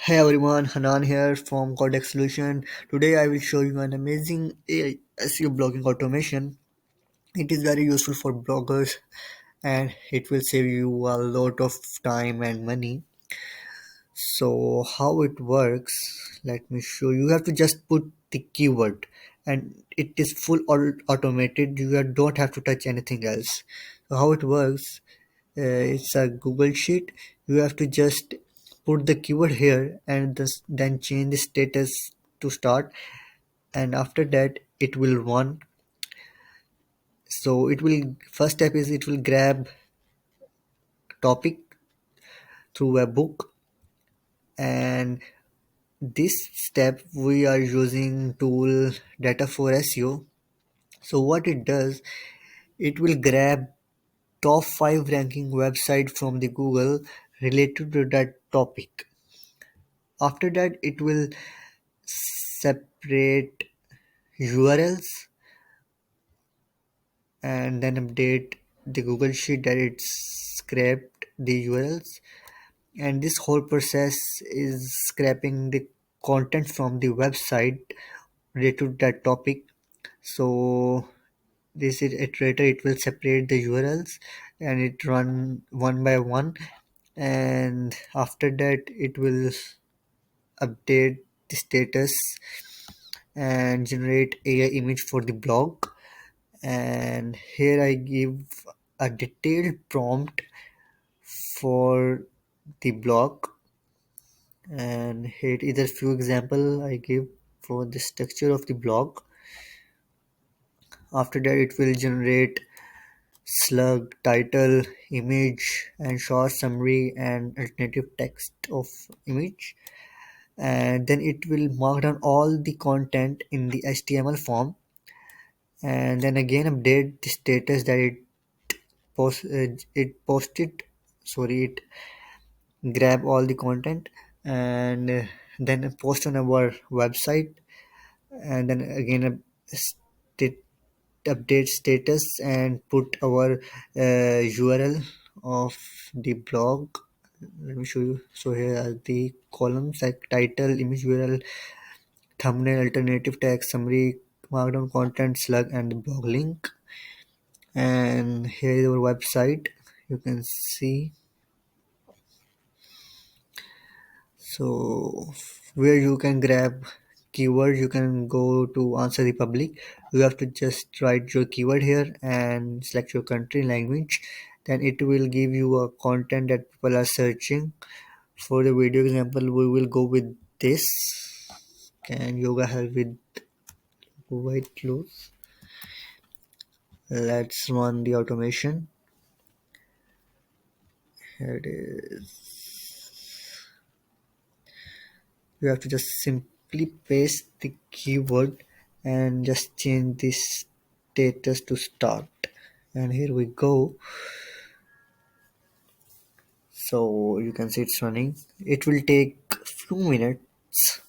Hey everyone, Hanan here from Cortex Solution. Today I will show you an amazing AI SEO blogging automation. It is very useful for bloggers and it will save you a lot of time and money. So how it works, let me show you. You have to just put the keyword and it is automated. You don't have to touch anything else. So how it works, it's a Google sheet. You have to just put the keyword here and then change the status to start, and after that it will run. So it will, first step is it will grab topic through a book, and this step we are using tool data for SEO. So what it does, it will grab top 5 ranking website from the Google related to that topic. After that it will separate URLs and then update the Google Sheet that it scraped the URLs, and this whole process is scraping the content from the website related to that topic. So this is iterator, it will separate the URLs and it run one by one, and after that it will update the status and generate AI image for the blog. And here I give a detailed prompt for the blog, and here is a few example I give for the structure of the blog. After that it will generate slug, title, image and short summary and alternative text of image, and then it will mark down all the content in the HTML form, and then again update the status that it posted, sorry, it grab all the content and then post on our website, and then again state, update status and put our URL of the blog. Let me show you. So here are the columns like title, image, URL, thumbnail, alternative text, summary, markdown content, slug and the blog link. And here is our website, you can see. So where you can grab keyword, you can go to answer the public. You have to just write your keyword here and select your country language, then it will give you a content that people are searching. For the video example we will go with this, can yoga help with white clothes. Let's run the automation. Here it is. You have to just simply paste the keyword and just change this status to start, and here we go. So you can see it's running. It will take few minutes